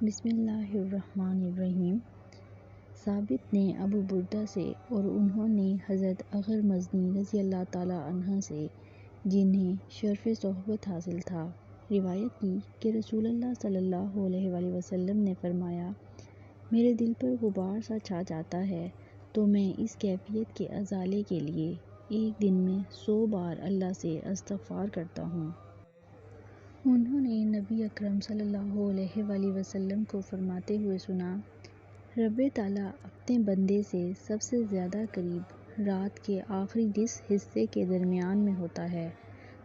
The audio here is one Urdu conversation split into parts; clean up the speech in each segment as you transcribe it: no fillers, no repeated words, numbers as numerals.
بسم اللہ الرحمن الرحیم۔ ثابت نے ابو بردہ سے اور انہوں نے حضرت اغر مزنی رضی اللہ تعالیٰ عنہ سے، جنہیں شرف صحبت حاصل تھا، روایت کی کہ رسول اللہ صلی اللہ علیہ وآلہ وسلم نے فرمایا، میرے دل پر غبار سا چھا جاتا ہے تو میں اس کیفیت کے ازالے کے لیے ایک دن میں 100 بار اللہ سے استغفار کرتا ہوں۔ انہوں نے نبی اکرم صلی اللہ علیہ وآلہ وسلم کو فرماتے ہوئے سنا، رب تعالیٰ اپنے بندے سے سب سے زیادہ قریب رات کے آخری نصف حصے کے درمیان میں ہوتا ہے،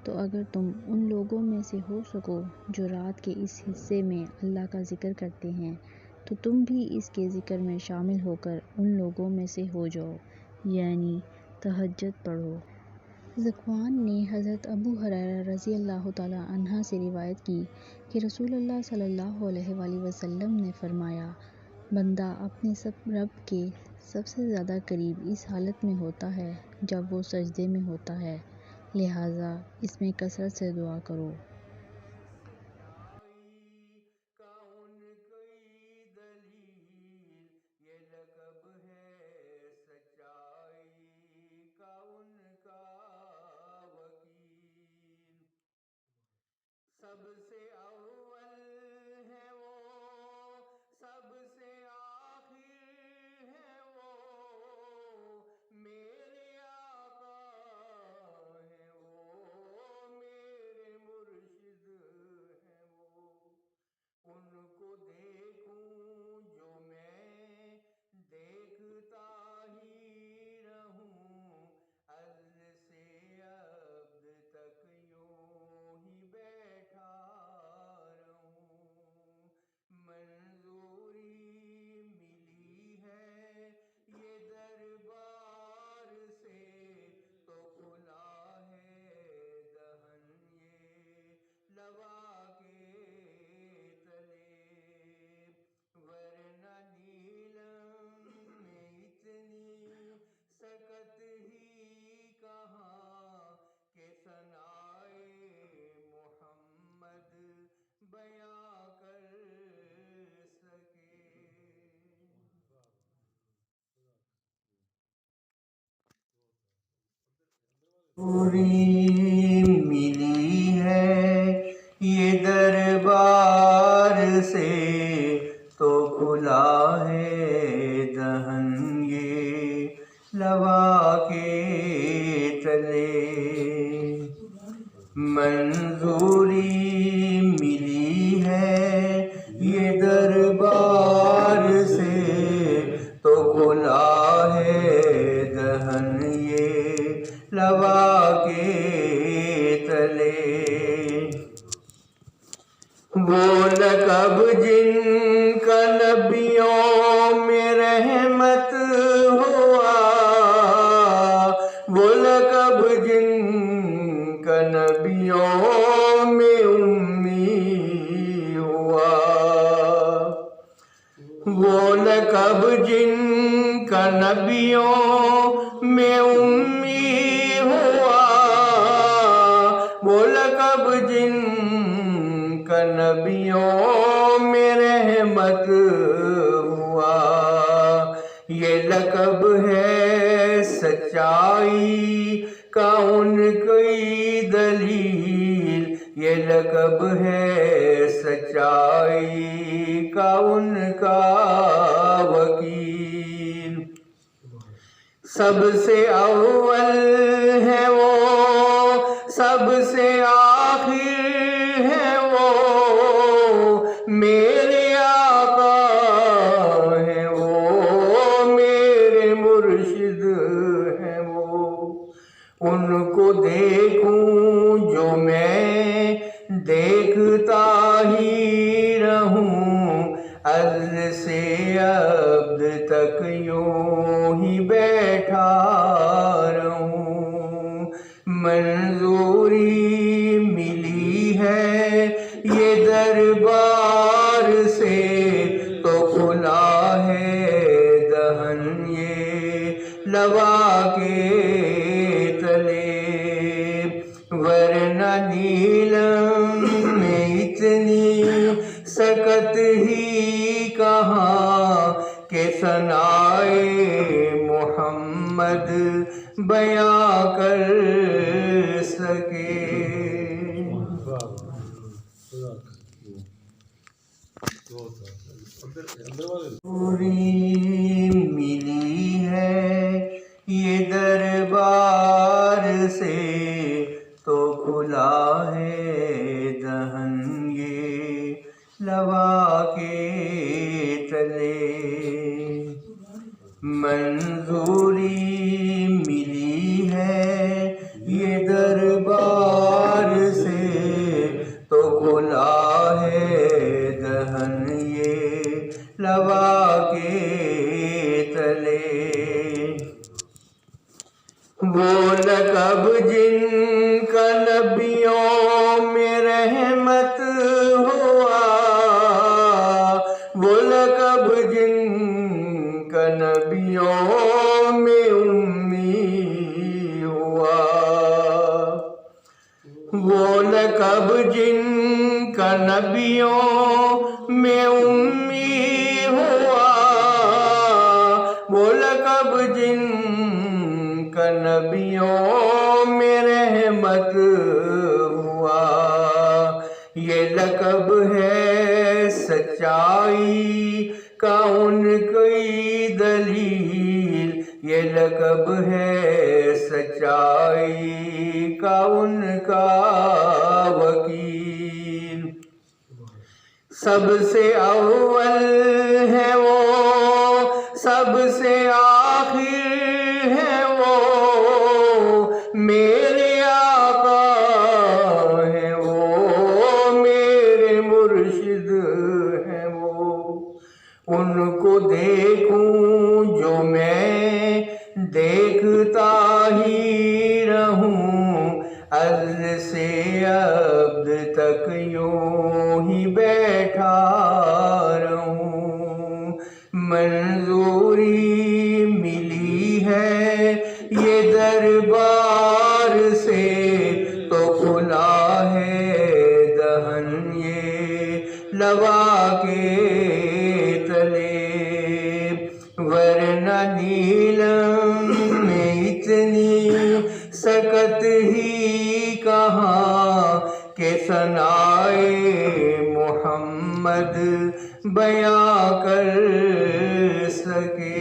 تو اگر تم ان لوگوں میں سے ہو سکو جو رات کے اس حصے میں اللہ کا ذکر کرتے ہیں تو تم بھی اس کے ذکر میں شامل ہو کر ان لوگوں میں سے ہو جاؤ، یعنی تہجد پڑھو۔ ذکوان نے حضرت ابو ہریرہ رضی اللہ تعالیٰ عنہ سے روایت کی کہ رسول اللہ صلی اللہ علیہ وآلہ وسلم نے فرمایا، بندہ اپنے رب کے سب سے زیادہ قریب اس حالت میں ہوتا ہے جب وہ سجدے میں ہوتا ہے، لہٰذا اس میں کثرت سے دعا کرو۔ سب سے اول ہے وہ، سب سے آخر ہے وہ، میرے آقا ہے وہ، میرے مرشد ہے وہ، ان کو دیکھوں جو میں دیکھتا ہی رہوں، ازل سے ابد تک یوں ہی بیٹھا رہوں، منظوری ملی ہے یہ دربار سے تو کھلا ہے دہن یہ لوا کے تلے، ورنہ نیلم میں اتنی سکت ہی کہاں کہ ثنائے محمد بیاں کر سکے۔ پوری ملی ہے یہ دربار سے تو کھلا ہے دہن یہ لوا کے تلے، منظوری ملی ہے یہ دربار سے تو کھلا ہے دہن یہ لوا کے تلے، وہ لقب جن کا نبیوں میں رحمت ہوا، وہ لقب جن کا نبیوں میں امی ہوا، وہ لقب جن کا نبیوں میں امی ہوا، وہ لقب جن کا نبیوں میں رحمت ہوا، یہ لقب ہے سچائی کا ان کی دلیل، یہ لقب ہے سچائی کا ان کا وکیل، سب سے اول ہے وہ، سب سے آخر ہے وہ، میرے آقا ہے وہ، میرے مرشد ہے وہ، ان کو دیکھوں جو میں دیکھتا ہی رہوں، ازل سے ابد تک یوں ہی بیٹھا رہوں، منظوری ملی ہے یہ دربار سے تو کھلا ہے دہن یہ لوا کے تلے، ورنہ نیلم میں اتنی سکت ہی کہاں کہ ثنائے محمد بیاں کر سکے. پوری ملی ہے یہ دربار سے تو کھلا ہے دہن یہ لوا کے تلے. منظوری ملی ہے یہ دربار سے تو کھلا ہے دہن یہ لوا کے تلے. وہ لقب جن کا نبیوں میں رحمت ہوا، وہ لقب جن کا نبیوں میں امی ہوا، وہ لقب جن کا نبیوں میں امی ہوا، وہ لقب جن کا نبیوں میں رحمت ہوا. یہ لقب ہے سچائی کا ان کی دلیل، یہ لقب ہے سچائی کا ان کا وکیل. سب سے اول ہے وہ، سب سے آخر ہے وہ، میرے آقا ہے وہ، میرے مرشد ہے وہ. ان کو دیکھوں جو میں دیکھتا ہی رہوں، ازل سے عبد تک یوں ہی بیٹھا رہوں. منظوری ملی ہے یہ دربار سے تو کھلا ہے دہن یہ لوا کے تلے. ورنہ نیلم میں اتنی سکت ہی کہاں کہ ثنائے محمد بیاں کر سکے.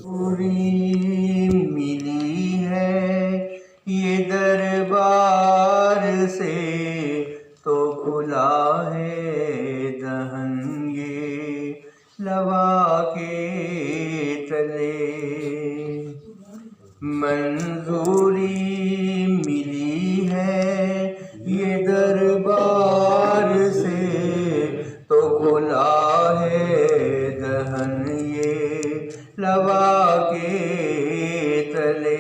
پوری ملی ہے یہ دربار سے تو کھلا ہے دہن یہ لوا کے تلے. منظوری ملی ہے یہ دربار سے تو کھلا ہے دہن یہ لوا کے تلے.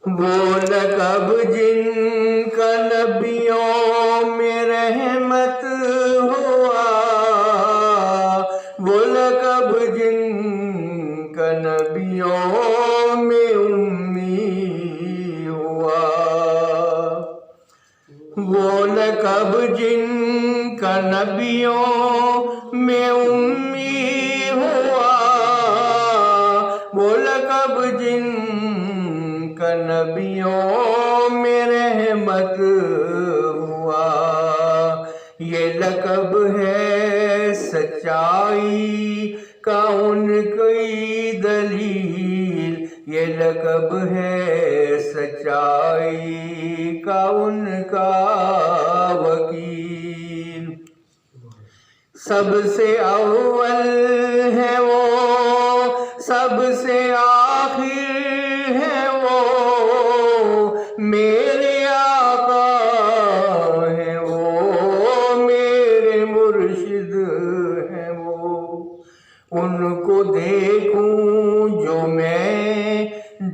وہ لقب جن کا نبیوں میں رحمت ہوا، وہ لقب جن کا نبیوں میں امی ہوا، وہ لقب جن کا نبیوں میں امی ہوا، وہ لقب جن کا نبیوں میں رحمت ہوا. یہ لقب ہے سچائی کا ان کی دلیل، یہ لقب ہے سچائی کا ان کا وکیل. سب سے اول ہے وہ، سب سے آخر ہے وہ، میرے آقا ہے وہ، میرے مرشد ہے وہ. ان کو دیکھوں جو میں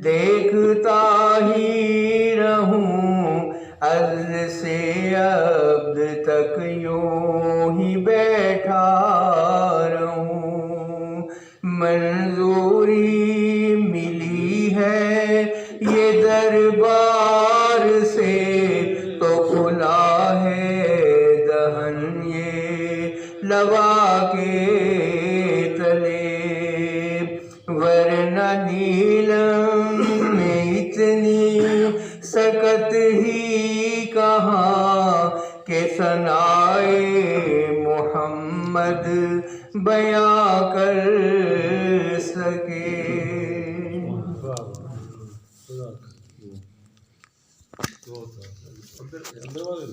دیکھتا ہی رہوں، ازل سے عبد تک یوں ہی بیٹھا رہوں. منظوری ملی ہے یہ دربار سے تو کھلا ہے دہن یہ لوا کے تلے، ورنہ نیلم میں اتنی سکت ہی کہاں کہ ثنائے محمد بیاں کر سکے۔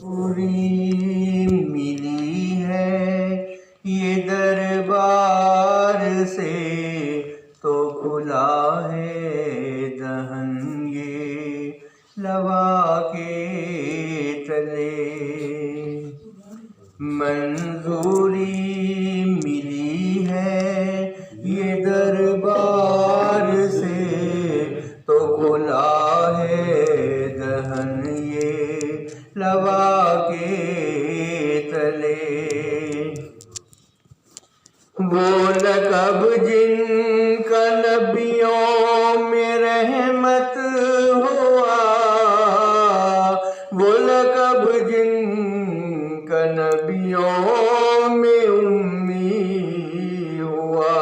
پوری ملی ہے یہ دربار سے تو کھلا ہے دہن یہ لوا کے تلے، منظوری ملی ہے یہ دربار سے تو کھلا ہے دہن یہ لوا کے تلے، وہ لقب جن کا نبیوں میں رحمت ہوا، وہ لقب جن کا نبیوں میں امی ہوا،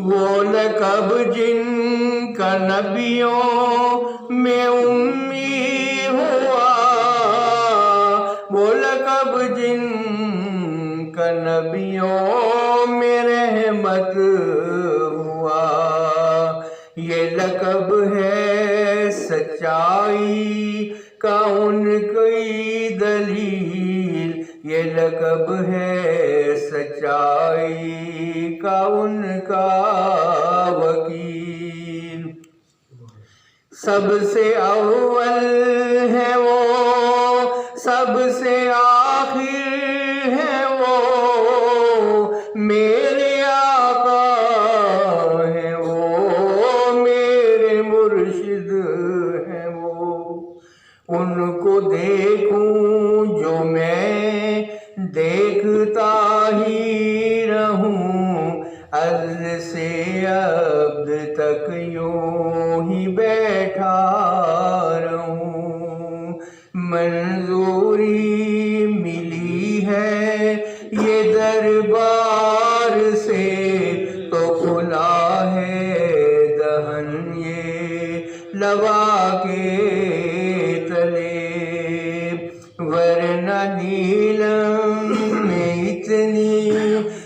وہ لقب جن کا نبیوں میں امی ہوا، وہ لقب جن کا نبیوں میں رحمت ہوا، یہ لقب ہے سچائی کا ان کی دلیل، یہ لقب ہے سچائی کا ان کا وکیل، سب سے اول ہے وہ سب سے آخر ہے وہ، میرے آقا ہے وہ میرے مرشد ہے وہ، ان کو دیکھوں جو میں دیکھتا ہی رہوں، ازل سے عبد تک یوں ہی بیٹھا رہوں، منظوری ملی ہے یہ دربار سے تو کھلا ہے دہن یہ لوا کے تلے، ورنہ نیلم میں اتنی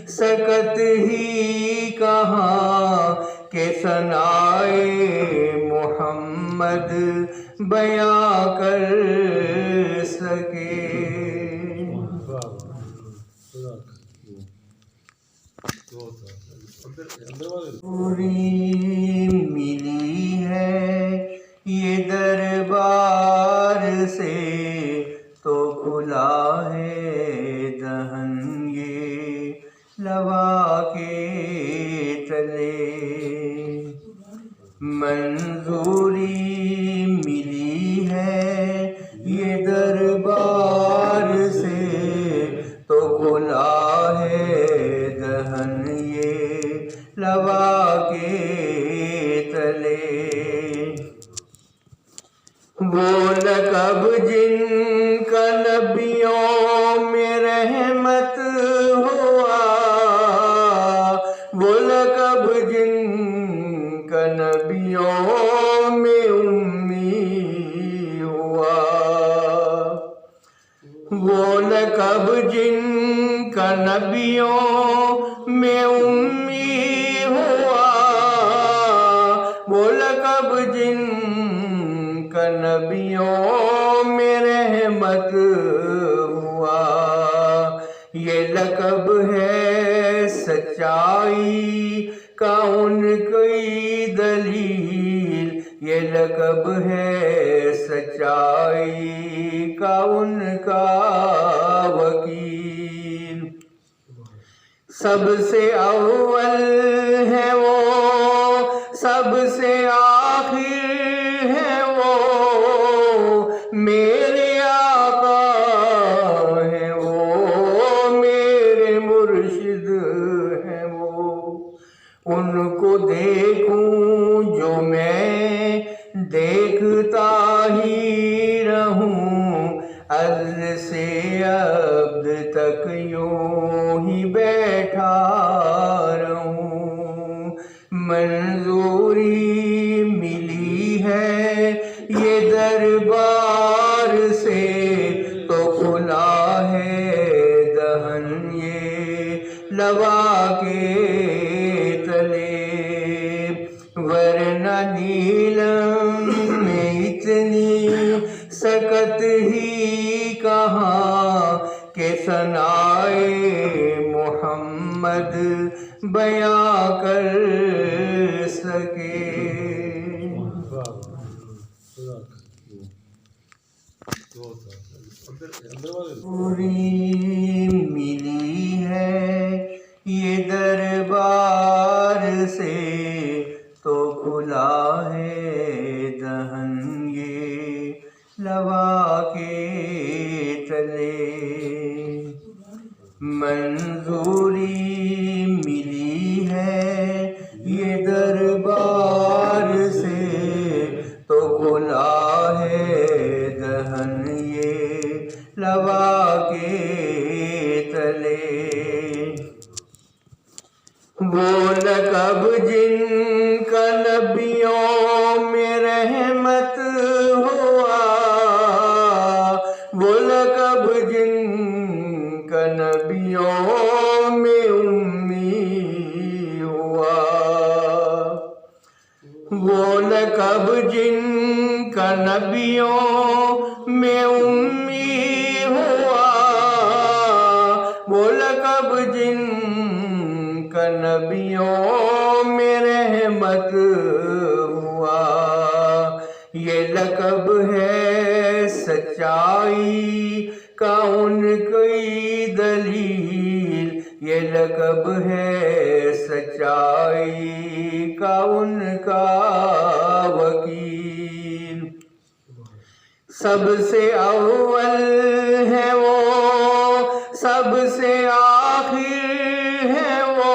سکت ہی کہاں کہ ثنائے محمد بیاں کر سکے۔ پوری ملی ہے یہ دربار سے تو کھلا ہے دہن یہ لوا کے تلے، منظوری ملی ہے یہ دربار سے تو کھلا ہے دہن یہ لوا کے تلے، وہ لقب جن کا نبیوں میں رحمت ہوا، وہ لقب جن کا نبیوں میں امی ہوا، وہ لقب جن کا نبیوں میں امی ہوا، وہ لقب جن کا نبیوں میں رحمت ہوا، یہ لقب ہے سچائی کا ان کی دلیل، یہ لقب ہے سچائی کا ان کا وکیل، سب سے اول ہے وہ سب سے آخر ہے وہ، میرے آقا ہے وہ میرے مرشد ہے وہ، ان کو دیکھوں جو میں دیکھتا ہی رہوں عزل سے عبد تک یوں ہی بیٹھا رہوں. منظوری ملی ہے یہ دربار سے تو کھلا ہے دہن یہ لوا کے تلے. ورنہ نیلم میں اتنی سکت ہی کہاں کہ ثنائے محمد بیاں کر سکے. پوری ملی ہے یہ دربار سے تو کھلا ہے دہن یہ لوا کے تلے. منظوری ملی ہے یہ دربار سے تو کھلا ہے دہن یہ لوا کے تلے. وہ لقب جن کا نبیوں میں رحمت ہوا، وہ لقب جن کا نبیوں میں امی ہوا، وہ لقب جن کا نبیوں میں امی ہوا، وہ لقب جن کا نبیوں میں رحمت ہوا. یہ لقب ہے سچائی کا ان کی دلیل، یہ لقب ہے سچائی کا ان کا وکیل. سب سے اول ہے وہ، سب سے آخر ہے وہ،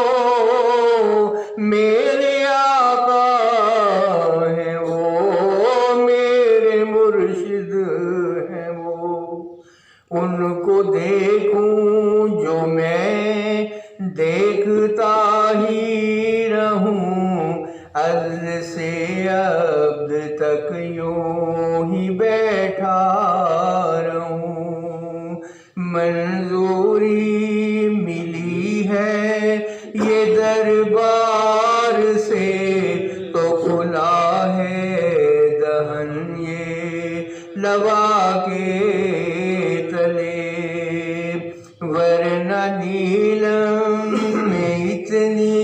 میرے آقا ہے وہ، میرے مرشد ہے وہ. ان کو دیکھوں جو میں دیکھتا ہی رہوں، عزل سے عبد تک یوں ہی بیٹھا رہوں. منظوری ملی ہے یہ دربار سے تو کھلا ہے دہن یہ لوا کے تلے. ورنہ نیلم میں اتنی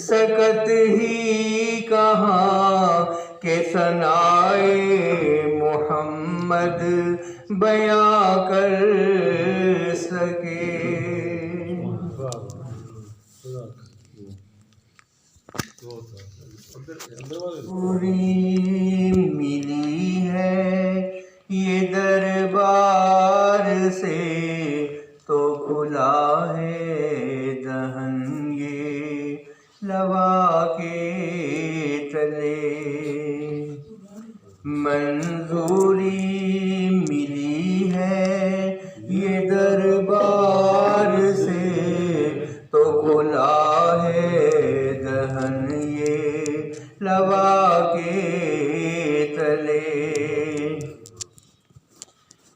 سکت ہی کہاں کہ ثنائے محمد بیاں کر سکے. پوری ملی ہے یہ دربار سے تو کھلا ہے دہن یہ لوا کے تلے. منظوری ملی ہے یہ دربار سے تو کھلا ہے دہن یہ لوا کے تلے.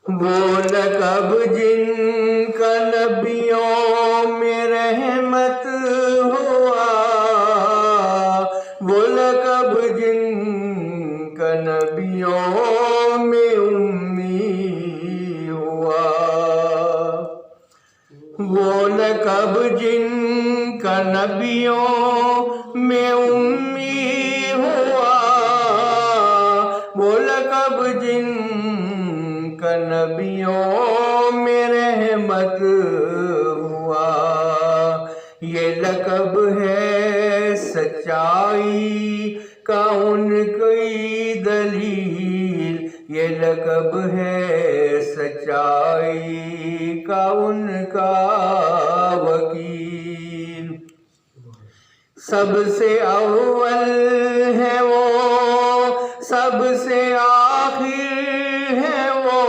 وہ لقب جن کا نبیوں میں رحمت ہوا، وہ لقب جن کا نبیوں میں امی ہوا، وہ لقب جن کا نبیوں میں امی ہوا، وہ لقب جن کا نبیوں میں رحمت ہوا. یہ لقب ہے سچائی کا ان کی دلیل، یہ لقب ہے سچائی کا ان کا وکیل. سب سے اول ہے وہ، سب سے آخر ہے وہ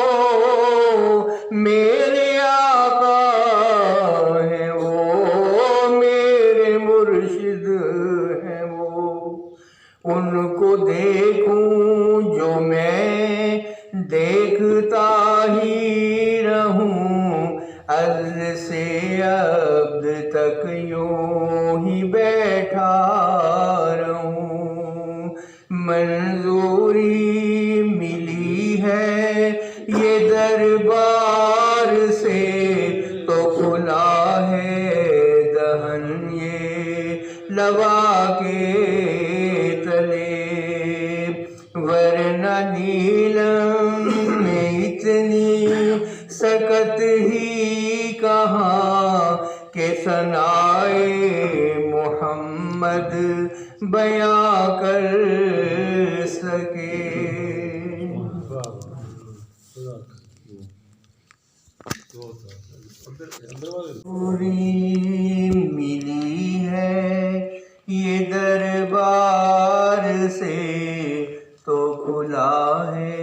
میرے آقا ہے، وہ میرے مرشد ہے، وہ ان کو دیکھوں جو میں دیکھتا ہی رہوں، ازل سے ابد تک یوں ہی بیٹھا رہوں۔ منظوری ملی ہے یہ دربار سے تو کھلا ہے دہن یہ لوا کے تلے، ورنہ نیلم میں اتنی سکت ہی کہاں کہ ثنائے محمد بیاں کر سکے۔ پوری ملی ہے یہ دربار سے تو کھلا ہے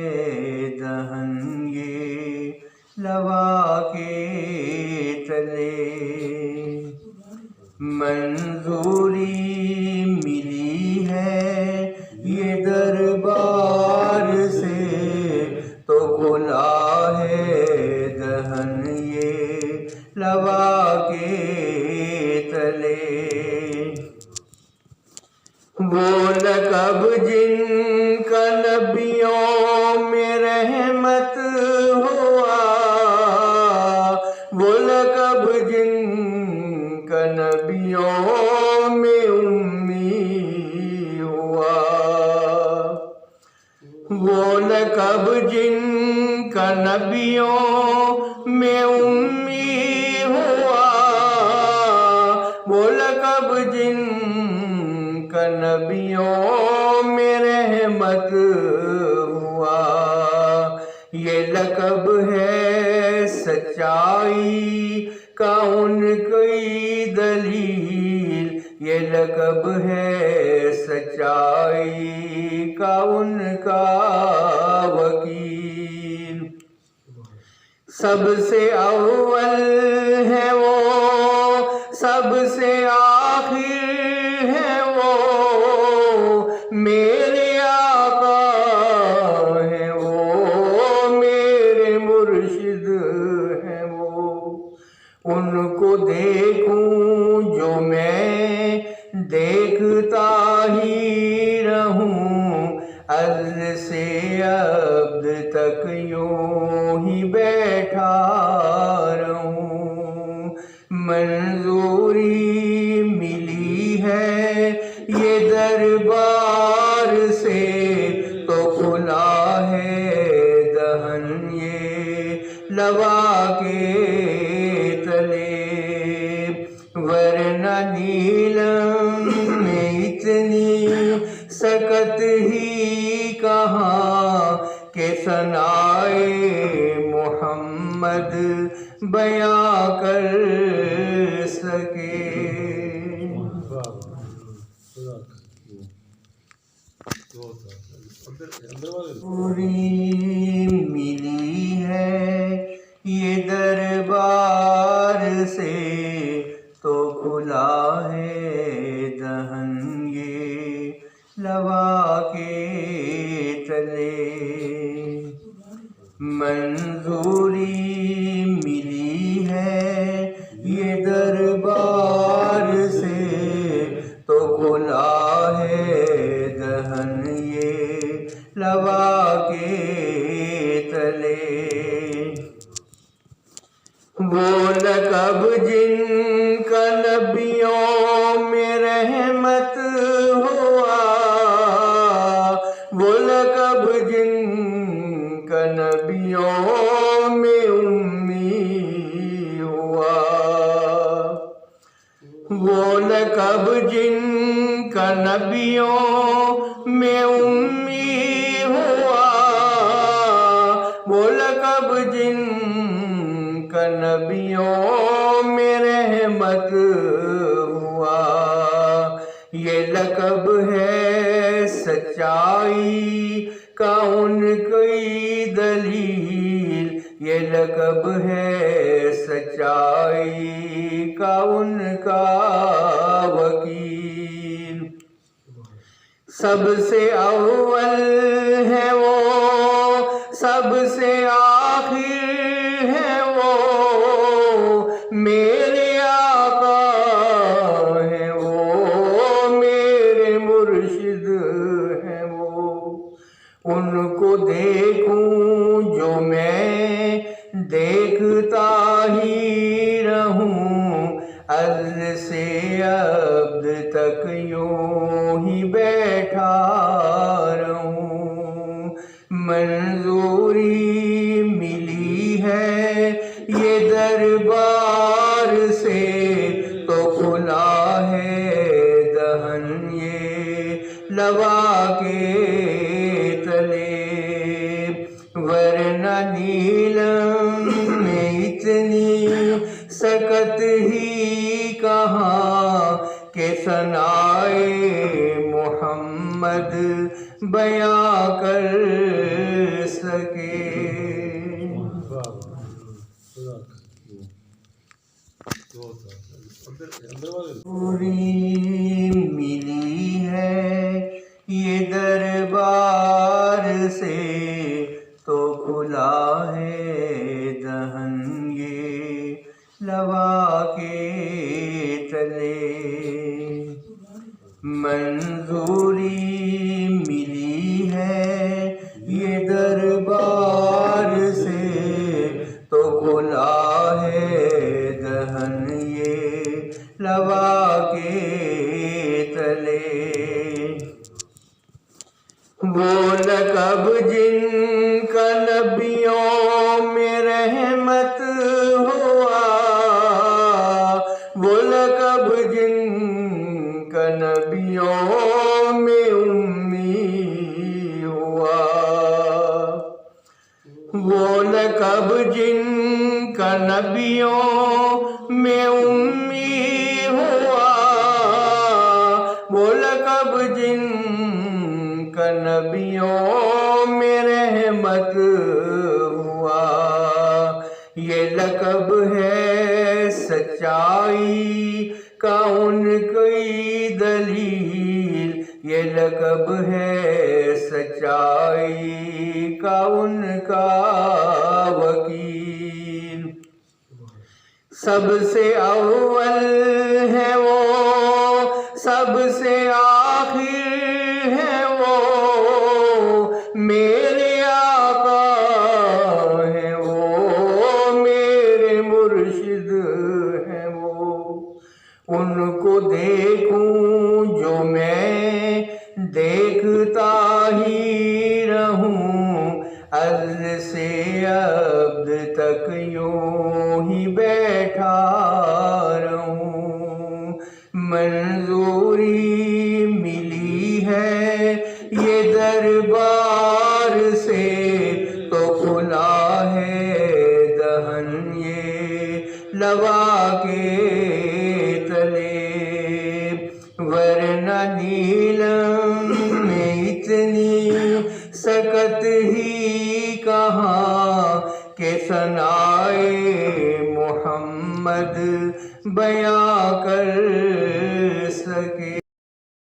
دہن یہ لوا کے تلے، منظوری ملی ہے یہ دربار سے تو کھلا ہے دہن یہ لوا کے تلے۔ وہ لقب جن کا نبیوں میں رحمت ہوا، وہ لقب جن کا نبیوں میں امی ہوا، وہ لقب جن کا نبیوں میں امی ہوا، وہ لقب جن کا نبیوں میں رحمت ہوا، یہ لقب ہے سچائی کا ان کی دلیل، یہ لقب ہے سچائی کا ان کا وکیل۔ سب سے اول ہے وہ، سب سے آخر ہے وہ میرے آقا ہے، وہ میرے مرشد ہے، وہ ان کو دیکھوں جو میں دیکھتا ہی رہوں، ازل سے ابد تک یوں ہی بیٹھا رہوں۔ منظوری ملی ہے یہ دربار سے تو کھلا ہے دہن یہ لوا کے تلے، ورنہ نیلم میں اتنی سکت ہی کہاں کہ ثنائے محمد بیاں کر سکے۔ پوری ملی ہے یہ دربار سے تو کھلا ہے دہن یہ لوا کے تلے، منظوری ملی ہے یہ دربار سے تو کھلا ہے دہن یہ لوا کے تلے۔ وہ لقب جن کا نبیوں میں رحمت ہوا، وہ لقب جن کا نبیوں میں امی ہوا، وہ لقب جن کا نبیوں میں امی ہوا، وہ لقب جن کا نبیوں میں رحمت ہوا، یہ لقب ہے سچائی کا ان کی دلیل، یہ لقب ہے سچائی کا ان کا وکیل۔ سب سے اول ہے وہ، سب سے آخر ہے وہ، میرے آقا ہے وہ، میرے مرشد ہے وہ۔ ان کو دیکھوں جو میں دیکھتا ہی رہوں، عدل سے عبد تک یوں ہی بیٹھا رہوں۔ منظوری ملی ہے یہ دربار سے، تو کھلا ہے دہن یہ لوا کے تلے، ورنہ نیلم میں اتنی سکت ہی کہاں کہ ثنائے محمد بیاں کر سکے۔ پوری ملی ہے یہ دربار سے، تو کھلا ہے دہن یہ لوا کے تلے۔ منظوری ملی ہے یہ دربار سے، تو کھلا ہے دہن یہ لوا کے تلے۔ وہ لقب جن کا نبیوں میں رحمت ہوا، وہ لقب جن کا نبیوں میں امی ہوا، وہ لقب جن کا نبیوں میں امی ہوا، وہ لقب جن کا نبیوں میں رحمت ہوا، یہ لقب ہے سچائی کا ان کی دلیل، یہ لقب ہے سچائی کا ان کا وکیل۔ سب سے اول ہے وہ، سب سے آخر ہے وہ، میرے آقا ہے وہ، میرے مرشد ہے وہ۔ ان کو دیکھوں جو میں دیکھتا ہی رہوں، عدل سے عبد تک یوں ہی بیٹھا رہوں۔ منظوری ملی ہے یہ دربار سے، تو کھلا ہے دہن یہ لوا کے تلے، ورنہ نیلم میں اتنی سکت ہی کہاں کہ ثنائے محمد بیاں کر سکے۔